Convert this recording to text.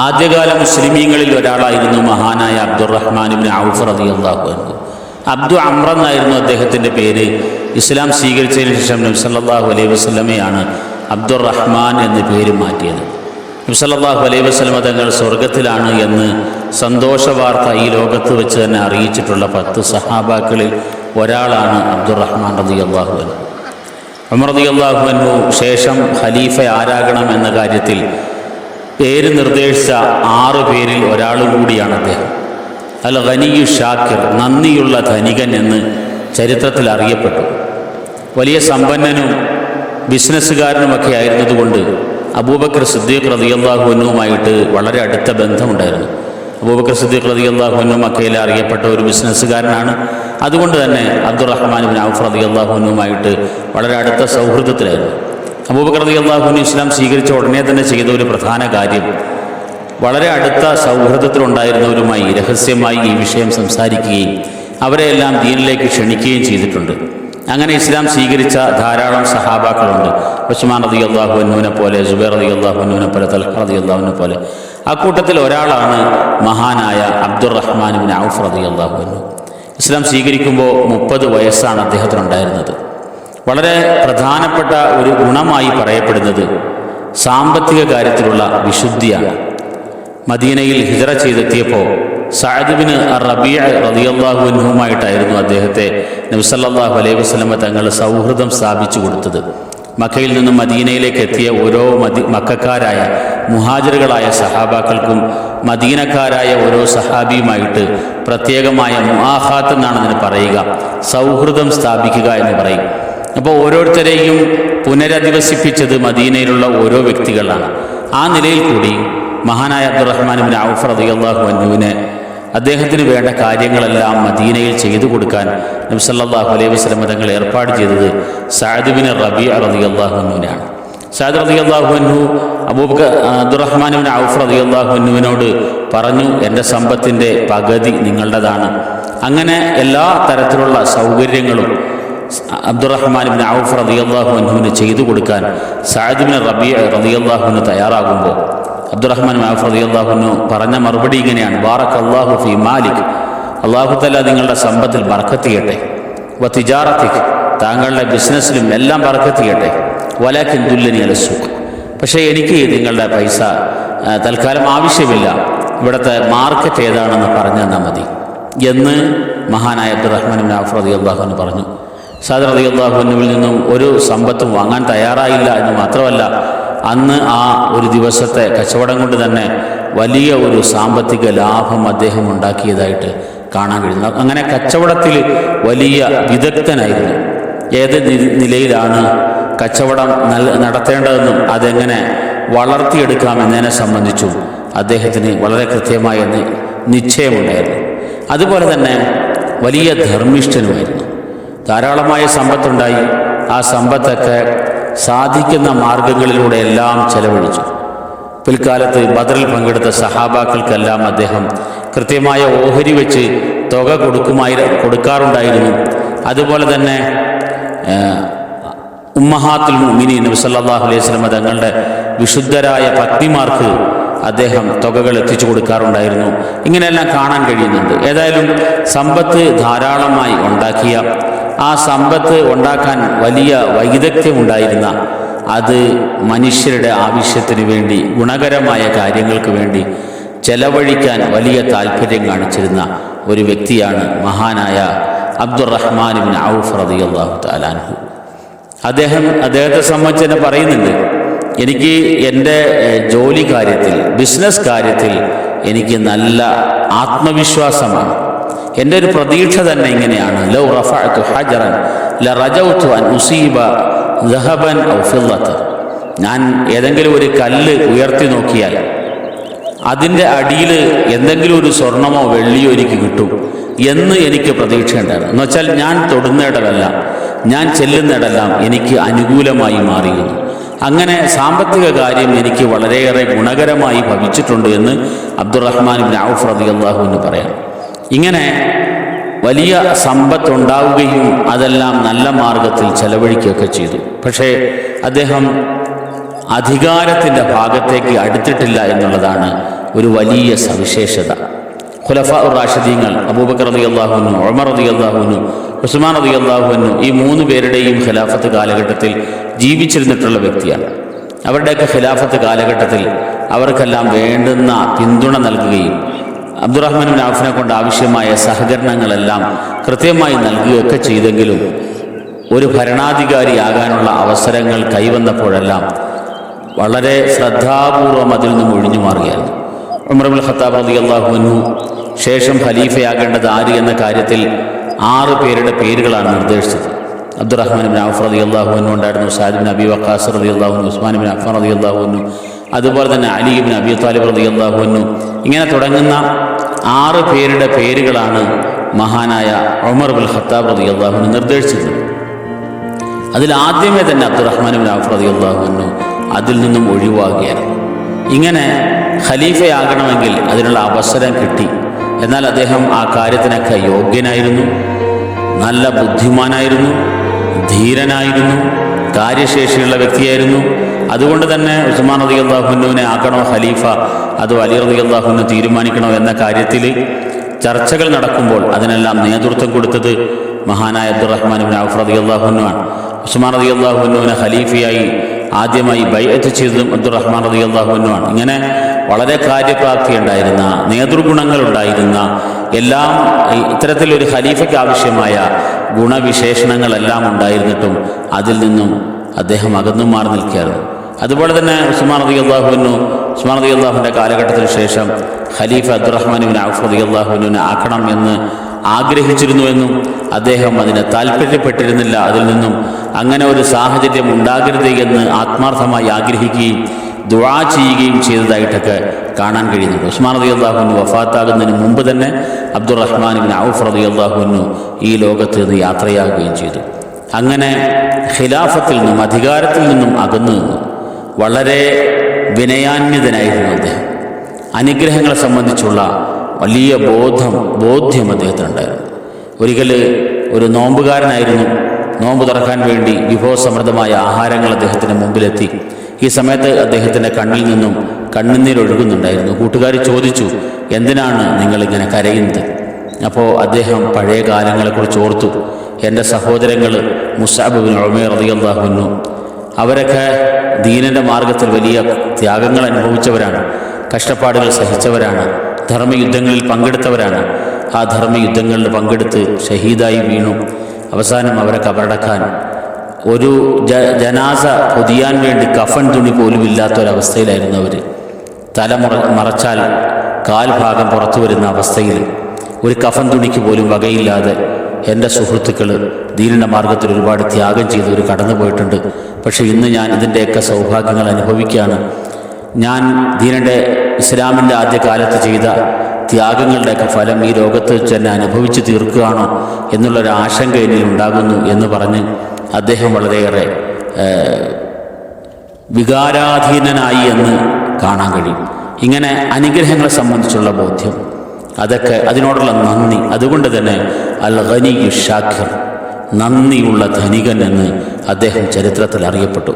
ആദ്യകാല മുസ്ലിമീങ്ങളിൽ ഒരാളായിരുന്നു മഹാനായ അബ്ദുറഹ്മാൻ ഇബ്നു ഔഫ് റളിയല്ലാഹു അൻഹു. അബ്ദു അംർ എന്നായിരുന്നു അദ്ദേഹത്തിൻ്റെ പേര്. ഇസ്ലാം സ്വീകരിച്ചതിന് ശേഷം നബി സല്ലല്ലാഹു അലൈഹി വസല്ലമയാണ് അബ്ദുറഹ്മാൻ എന്ന് പേര് മാറ്റിയത്. നബി സല്ലല്ലാഹു അലൈഹി വസല്ലമ തങ്ങൾ സ്വർഗത്തിലാണ് എന്ന് സന്തോഷവാർത്ത ഈ ലോകത്ത് വെച്ച് തന്നെ അറിയിച്ചിട്ടുള്ള 10 സഹാബാക്കളിൽ ഒരാളാണ് അബ്ദുറഹ്മാൻ റളിയല്ലാഹു അൻഹു. ഉമർ റളിയല്ലാഹു അൻഹു ശേഷം ഖലീഫ ആരാകണം എന്ന കാര്യത്തിൽ പേര് നിർദ്ദേശിച്ച 6 പേരിൽ ഒരാൾ കൂടിയാണ് അദ്ദേഹം. അൽ ഗനിയു ഷാക്കിർ, നന്ദിയുള്ള ധനികൻ എന്ന് ചരിത്രത്തിൽ അറിയപ്പെട്ടു. വലിയ സമ്പന്നനും ബിസിനസ്സുകാരനുമൊക്കെ ആയിരുന്നതുകൊണ്ട് അബൂബക്കർ സിദ്ദീഖ് റളിയല്ലാഹു അൻഹുവുമായിട്ട് വളരെ അടുത്ത ബന്ധമുണ്ടായിരുന്നു. അബൂബക്കർ സിദ്ദീഖ് റളിയല്ലാഹു അൻഹു മക്കയിൽ അറിയപ്പെട്ട ഒരു ബിസിനസ്സുകാരനാണ്. അതുകൊണ്ട് തന്നെ അബ്ദുറഹ്മാൻ ഇബ്നു ഔഫ് റളിയല്ലാഹു അൻഹുവുമായിട്ട് വളരെ അടുത്ത സൗഹൃദത്തിലായിരുന്നു. അബൂബക്കർ റളിയല്ലാഹു അൻഹു ഇസ്ലാം സ്വീകരിച്ച ഉടനെ തന്നെ ചെയ്ത ഒരു പ്രധാന കാര്യം വളരെ അടുത്ത സൗഹൃദത്തിലുണ്ടായിരുന്നവരുമായി രഹസ്യമായി ഈ വിഷയം സംസാരിക്കുകയും അവരെയെല്ലാം ദീനിലേക്ക് ക്ഷണിക്കുകയും ചെയ്തിട്ടുണ്ട്. അങ്ങനെ ഇസ്ലാം സ്വീകരിച്ച ധാരാളം സഹാബാക്കളുണ്ട്. ഉസ്മാൻ റളിയല്ലാഹു അൻഹുവിനെ പോലെ, സുബൈർ റളിയല്ലാഹു അൻഹുവിനെ പോലെ, തൽഹ റളിയല്ലാഹു അൻഹു പോലെ. അക്കൂട്ടത്തിൽ ഒരാളാണ് മഹാനായ അബ്ദുറഹ്മാൻ ഇബ്നു ഔഫ് റളിയല്ലാഹു അൻഹു. ഇസ്ലാം സ്വീകരിക്കുമ്പോൾ 30 വയസ്സാണ് അദ്ദേഹത്തിനുണ്ടായിരുന്നത്. വളരെ പ്രധാനപ്പെട്ട ഒരു ഗുണമായി പറയപ്പെടുന്നത് സാമ്പത്തിക കാര്യത്തിലുള്ള വിശുദ്ധിയാണ്. മദീനയിൽ ഹിജ്റ ചെയ്തെത്തിയപ്പോൾ സഅദ് ബിൻ റബീഅ റളിയല്ലാഹു അൻഹുവുമായിട്ടായിരുന്നു അദ്ദേഹത്തെ നബി സല്ലല്ലാഹു അലൈഹി വസല്ലമ തങ്ങൾ സൗഹൃദം സ്ഥാപിച്ചു കൊടുത്തത്. മക്കയിൽ നിന്നും മദീനയിലേക്ക് എത്തിയ ഓരോ മക്കക്കാരായ മുഹാജിറുകളായ സഹാബാക്കൾക്കും മദീനക്കാരായ ഓരോ സഹാബിയുമായിട്ട് പ്രത്യേകമായ മുആഖാത്ത് എന്നാണ് അതിന് പറയുക, സൗഹൃദം സ്ഥാപിക്കുക എന്ന് പറയും. അപ്പോൾ ഓരോരുത്തരെയും പുനരധിവസിപ്പിച്ചത് മദീനയിലുള്ള ഓരോ വ്യക്തികളാണ്. ആ നിലയിൽ കൂടി മഹാനായ അബ്ദുറഹ്മാൻ ഇബ്നു ഔഫ് റളിയല്ലാഹു അൻഹുവിനെ അദ്ദേഹത്തിന് വേണ്ട കാര്യങ്ങളെല്ലാം മദീനയിൽ ചെയ്തു കൊടുക്കാൻ നബി സല്ലല്ലാഹു അലൈഹി വസല്ലം തങ്ങൾ ഏർപ്പാട് ചെയ്തത് സഅദ് ബിൻ റബീഅ റളിയല്ലാഹു അൻഹുവിനാണ്. സഅദ് റളിയല്ലാഹു അൻഹു അബ്ദുറഹ്മാൻ ഇബ്നു ഔഫ് റളിയല്ലാഹു അൻഹുവിനോട് പറഞ്ഞു, എൻ്റെ സമ്പത്തിൻ്റെ പകുതി നിങ്ങളുടേതാണ്. അങ്ങനെ എല്ലാ തരത്തിലുള്ള സൗകര്യങ്ങളും അബ്ദുറഹ്മാൻ ഇബ്നു ഔഫ് റളിയല്ലാഹു അൻഹുവിന് ചെയ്തു കൊടുക്കാൻ സഅദ് ബിൻ റബീഅ റളിയല്ലാഹു അൻഹു തയ്യാറാകുമ്പോൾ അബ്ദുറഹ്മാൻ ഇബ്നു ഔഫ് റളിയല്ലാഹു അൻഹു പറഞ്ഞ മറുപടി ഇങ്ങനെയാണ്: ബാറക്കല്ലാഹു ഫീ മാലിക്, അല്ലാഹു തആല നിങ്ങളുടെ സമ്പത്തിൽ ബർക്കത്ത് ചെയ്യട്ടെ. വ തിജാറത്തിക്, താങ്കളുടെ ബിസിനസ്സിലും എല്ലാം ബർക്കത്ത് ചെയ്യട്ടെ. വലാകിൻ ദുല്ലനി അല സൂഖ്, പക്ഷേ എനിക്ക് നിങ്ങളുടെ പൈസ തൽക്കാലം ആവശ്യമില്ല, ഇവിടുത്തെ മാർക്കറ്റ് ഏതാണെന്ന് പറഞ്ഞു തന്നാൽ മതി എന്ന് മഹാനായ അബ്ദുറഹ്മാൻ ഇബ്നു ഔഫ് റളിയല്ലാഹു അൻഹു പറഞ്ഞു. സഅദ് റളിയല്ലാഹു അൻഹുവിൽ നിന്നും ഒരു സമ്പത്തും വാങ്ങാൻ തയ്യാറായില്ല എന്ന് മാത്രമല്ല, അന്ന് ആ ഒരു ദിവസത്തെ കച്ചവടം കൊണ്ട് തന്നെ വലിയ ഒരു സാമ്പത്തിക ലാഭം അദ്ദേഹം ഉണ്ടാക്കിയതായിട്ട് കാണാൻ കഴിയുന്നു. അങ്ങനെ കച്ചവടത്തിൽ വലിയ വിദഗ്ധനായിരുന്നു. ഏത് നിലയിലാണ് കച്ചവടം നടത്തേണ്ടതെന്നും അതെങ്ങനെ വളർത്തിയെടുക്കാമെന്നതിനെ സംബന്ധിച്ചും അദ്ദേഹത്തിന് വളരെ കൃത്യമായ നിശ്ചയമുണ്ടായിരുന്നു. അതുപോലെ തന്നെ വലിയ ധർമ്മിഷ്ഠനുമായിരുന്നു. ധാരാളമായ സമ്പത്തുണ്ടായി. ആ സമ്പത്തൊക്കെ സാധിക്കുന്ന മാർഗങ്ങളിലൂടെ എല്ലാം ചെലവഴിച്ചു. പിൽക്കാലത്ത് ബദറിൽ പങ്കെടുത്ത സഹാബാക്കൾക്കെല്ലാം അദ്ദേഹം കൃത്യമായ ഓഹരി വെച്ച് തുക കൊടുക്കാറുണ്ടായിരുന്നു. അതുപോലെ തന്നെ ഉമ്മഹാത്തുൽ മുഅ്മിനീൻ നബി സല്ലല്ലാഹു അലൈഹി വസല്ലം തങ്ങളുടെ വിശുദ്ധരായ പത്നിമാർക്ക് അദ്ദേഹം തുകകൾ എത്തിച്ചു കൊടുക്കാറുണ്ടായിരുന്നു. ഇങ്ങനെയെല്ലാം കാണാൻ കഴിയുന്നുണ്ട്. ഏതായാലും സമ്പത്ത് ധാരാളമായി ഉണ്ടാക്കിയ, ആ സമ്പത്ത് ഉണ്ടാക്കാൻ വലിയ വൈദഗ്ധ്യമുണ്ടായിരുന്ന, അത് മനുഷ്യരുടെ ആവശ്യത്തിന് വേണ്ടി, ഗുണകരമായ കാര്യങ്ങൾക്ക് വേണ്ടി ചെലവഴിക്കാൻ വലിയ താല്പര്യം കാണിച്ചിരുന്ന ഒരു വ്യക്തിയാണ് മഹാനായ അബ്ദുറഹ്മാൻ ഇബ്നു ഔഫ് റളിയല്ലാഹു തആല അൻഹു. അദ്ദേഹത്തെ സംബന്ധിച്ച് തന്നെ പറയുന്നുണ്ട്, എനിക്ക് എൻ്റെ ജോലി കാര്യത്തിൽ, ബിസിനസ് കാര്യത്തിൽ എനിക്ക് നല്ല ആത്മവിശ്വാസമാണ്. എൻ്റെ ഒരു പ്രതീക്ഷ തന്നെ ഇങ്ങനെയാണ്: ലൗ റഫഅതു ഹജറൻ ലറജൗതു അൻ ഉസീബ ദഹബൻ ഔ ഫിദ്ദത. ഞാൻ ഏതെങ്കിലും ഒരു കല്ല് ഉയർത്തി നോക്കിയാൽ അതിൻ്റെ അടിയിൽ എന്തെങ്കിലും ഒരു സ്വർണമോ വെള്ളിയോ എനിക്ക് കിട്ടും എന്ന് എനിക്ക് പ്രതീക്ഷയുണ്ടായിരുന്നു. എന്ന് വെച്ചാൽ ഞാൻ തൊടുന്നിടമെല്ലാം, ഞാൻ ചെല്ലുന്നിടമെല്ലാം എനിക്ക് അനുകൂലമായി മാറിയിരുന്നു. അങ്ങനെ സാമ്പത്തിക കാര്യം എനിക്ക് വളരെയേറെ ഗുണകരമായി ഭവിച്ചിട്ടുണ്ട് എന്ന് അബ്ദുറഹ്മാൻ ഇബ്നു ഔഫ് റളിയല്ലാഹു അൻഹു പറയാം. ഇങ്ങനെ വലിയ സമ്പത്തുണ്ടാവുകയും അതെല്ലാം നല്ല മാർഗത്തിൽ ചെലവഴിക്കുകയൊക്കെ ചെയ്തു. പക്ഷേ അദ്ദേഹം അധികാരത്തിൻ്റെ ഭാഗത്തേക്ക് അടുത്തിട്ടില്ല എന്നുള്ളതാണ് ഒരു വലിയ സവിശേഷത. ഖുലഫാ റാഷിദീങ്ങൾ അബൂബക്കർ റളിയല്ലാഹു അൻഹു, ഉമർ റളിയല്ലാഹു അൻഹു, ഉസ്മാൻ റളിയല്ലാഹു അൻഹു, ഈ 3 പേരുടെയും ഖിലാഫത്ത് കാലഘട്ടത്തിൽ ജീവിച്ചിരുന്നിട്ടുള്ള വ്യക്തിയാണ്. അവരുടെയൊക്കെ ഖിലാഫത്ത് കാലഘട്ടത്തിൽ അവർക്കെല്ലാം വേണ്ടുന്ന പിന്തുണ നൽകുകയും അബ്ദുറഹ്മാൻ ബിൻ ഔഫിനെ കൊണ്ട് ആവശ്യമായ സഹകരണങ്ങളെല്ലാം കൃത്യമായി നൽകുകയൊക്കെ ചെയ്തെങ്കിലും ഒരു ഭരണാധികാരിയാകാനുള്ള അവസരങ്ങൾ കൈവന്നപ്പോഴെല്ലാം വളരെ ശ്രദ്ധാപൂർവം അതിൽ നിന്നും ഒഴിഞ്ഞു മാറുകയായിരുന്നു. ഉമർ ഇബ്നുൽ ഖത്താബ് റളിയല്ലാഹു അൻഹു ശേഷം ഖലീഫയാകേണ്ടത് ആര് എന്ന കാര്യത്തിൽ 6 പേരുടെ പേരുകളാണ് നിർദ്ദേശിച്ചത്. അബ്ദുറഹ്മാൻ ബിൻ ഔഫ് റളിയല്ലാഹു അൻഹു ഉണ്ടായിരുന്നു, സഅദ് ബിൻ അബി വഖാസ് റളിയല്ലാഹു അൻഹു, ഉസ്മാൻ ബിൻ അഫ്ഫാൻ റളിയല്ലാഹു അൻഹു, അതുപോലെ തന്നെ അലി ബിൻ അബി ത്വാലിബ് റളിയല്ലാഹു അൻഹു. ഇങ്ങനെ തുടങ്ങുന്ന 6 പേരുടെ പേരുകളാണ് മഹാനായ ഉമർ ഇബ്നുൽ ഖത്താബ് റളിയല്ലാഹു അൻഹു നിർദ്ദേശിച്ചത്. അതിൽ ആദ്യമേ തന്നെ അബ്ദുറഹ്മാൻ ബിൻ ഔഫ് റളിയല്ലാഹു അൻഹു അതിൽ നിന്നും ഒഴിവാകുകയായിരുന്നു. ഇങ്ങനെ ഖലീഫയാകണമെങ്കിൽ അതിനുള്ള അവസരം കിട്ടി. എന്നാൽ അദ്ദേഹം ആ കാര്യത്തിനൊക്കെ യോഗ്യനായിരുന്നു, നല്ല ബുദ്ധിമാനായിരുന്നു, ധീരനായിരുന്നു, കാര്യശേഷിയുള്ള വ്യക്തിയായിരുന്നു. അതുകൊണ്ട് തന്നെ ഉസ്മാൻ റളിയല്ലാഹു അൻഹുവിനെ ആക്കണോ ഖലീഫ അതോ അലി റളിയല്ലാഹു അൻഹു തീരുമാനിക്കണോ എന്ന കാര്യത്തിൽ ചർച്ചകൾ നടക്കുമ്പോൾ അതിനെല്ലാം നേതൃത്വം കൊടുത്തത് മഹാനായ അബ്ദുറഹ്മാൻ ബിൻ ഔഫ് റളിയല്ലാഹു അൻഹുവാണ്. ഉസ്മാൻ റളിയല്ലാഹു അൻഹുവിനെ ഖലീഫയായി ആദ്യമായി ബൈഅത്ത് ചെയ്തതും അബ്ദുറഹ്മാൻ റളിയല്ലാഹു അൻഹുവാണ്. ഇങ്ങനെ വളരെ കാര്യപ്രാപ്തി ഉണ്ടായിരുന്ന, നേതൃഗുണങ്ങൾ ഉണ്ടായിരുന്ന, എല്ലാം ഇത്തരത്തിലൊരു ഖലീഫയ്ക്ക് ആവശ്യമായ ഗുണവിശേഷണങ്ങളെല്ലാം ഉണ്ടായിരുന്നിട്ടും അതിൽ നിന്നും അദ്ദേഹം അകന്നും മാറി നിൽക്കുകയായിരുന്നു. അതുപോലെ തന്നെ ഉസ്മാൻ റളിയല്ലാഹുവിൻ്റെ കാലഘട്ടത്തിന് ശേഷം ഖലീഫ അബ്ദുറഹ്മാൻ ബിൻ ഔഫ് റളിയല്ലാഹു അൻഹുവിനെ ആക്കണം എന്ന് ആഗ്രഹിച്ചിരുന്നുവെന്നും അദ്ദേഹം അതിനെ താല്പര്യപ്പെട്ടിരുന്നില്ല. അതിൽ നിന്നും അങ്ങനെ ഒരു സാഹചര്യം ഉണ്ടാകരുത് എന്ന് ആത്മാർത്ഥമായി ആഗ്രഹിക്കുകയും ദുആ ചെയ്യുകയും ചെയ്തതായിട്ടൊക്കെ കാണാൻ കഴിയുന്നുണ്ട്. ഉസ്മാൻ റളിയല്ലാഹു അൻഹു വഫാത്താകുന്നതിന് മുമ്പ് തന്നെ അബ്ദുറഹ്മാൻ ബിൻ ഔഫ് റളിയല്ലാഹു അൻഹു ഈ ലോകത്ത് നിന്ന് യാത്രയാകുകയും ചെയ്തു. അങ്ങനെ ഖിലാഫത്തിൽ നിന്നും അധികാരത്തിൽ നിന്നും അകന്നു നിന്നു. വളരെ വിനയാന്വിതനായിരുന്നു അദ്ദേഹം. അനുഗ്രഹങ്ങളെ സംബന്ധിച്ചുള്ള വലിയ ബോധ്യം അദ്ദേഹത്തിനുണ്ടായിരുന്നു. ഒരിക്കൽ ഒരു നോമ്പുകാരനായിരുന്നു. നോമ്പ് തുറക്കാൻ വേണ്ടി വിഭവസമൃദ്ധമായ ആഹാരങ്ങൾ അദ്ദേഹത്തിൻ്റെ മുമ്പിലെത്തി. ഈ സമയത്ത് അദ്ദേഹത്തിൻ്റെ കണ്ണിൽ നിന്നും കണ്ണുനീരൊഴുകുന്നുണ്ടായിരുന്നു. കൂട്ടുകാർ ചോദിച്ചു, എന്തിനാണ് നിങ്ങളിങ്ങനെ കരയുന്നത്? അപ്പോൾ അദ്ദേഹം പഴയ കാലങ്ങളെക്കുറിച്ച് ഓർത്തു. എൻ്റെ സഹോദരങ്ങൾ മുസ്അബ് ബിൻ ഉമൈർ റളിയല്ലാഹു അൻഹു, അവരൊക്കെ ദീനിൻ്റെ മാർഗത്തിൽ വലിയ ത്യാഗങ്ങൾ അനുഭവിച്ചവരാണ്, കഷ്ടപ്പാടുകൾ സഹിച്ചവരാണ്, ധർമ്മയുദ്ധങ്ങളിൽ പങ്കെടുത്തവരാണ്. ആ ധർമ്മയുദ്ധങ്ങളിൽ പങ്കെടുത്ത് ഷഹീദായി വീണു. അവസാനം അവരെ കബറടക്കാൻ ഒരു ജനാസ പൊതിയാൻ വേണ്ടി കഫൻ തുണി പോലും ഇല്ലാത്തൊരവസ്ഥയിലായിരുന്നു അവർ. തല മറച്ചാൽ കാൽഭാഗം പുറത്തു വരുന്ന അവസ്ഥയിൽ ഒരു കഫൻ തുണിക്ക് പോലും വകയില്ലാതെ എൻ്റെ സുഹൃത്തുക്കൾ ദീനിൻ്റെ മാർഗത്തിൽ ഒരുപാട് ത്യാഗം ചെയ്തവർ കടന്നു പോയിട്ടുണ്ട്. പക്ഷേ ഇന്ന് ഞാൻ ഇതിൻ്റെയൊക്കെ സൗഭാഗ്യങ്ങൾ അനുഭവിക്കുകയാണ്. ഞാൻ ദീനിൻ്റെ ഇസ്ലാമിൻ്റെ ആദ്യകാലത്ത് ചെയ്ത ത്യാഗങ്ങളുടെയൊക്കെ ഫലം ഈ ലോകത്ത് വെച്ച് തന്നെ അനുഭവിച്ച് തീർക്കുകയാണോ എന്നുള്ളൊരു ആശങ്ക എന്നിൽ ഉണ്ടാകുന്നു എന്ന് പറഞ്ഞ് അദ്ദേഹം വളരെയേറെ വികാരാധീനനായി എന്ന് കാണാൻ കഴിയും. ഇങ്ങനെ അനുഗ്രഹങ്ങളെ സംബന്ധിച്ചുള്ള ബോധ്യം, അതൊക്കെ അതിനോടുള്ള നന്ദി. അതുകൊണ്ട് തന്നെ അൽ ഗനിയ്യു ഷാക്കിർ, നന്ദിയുള്ള ധനികൻ എന്ന് അദ്ദേഹം ചരിത്രത്തിൽ അറിയപ്പെട്ടു.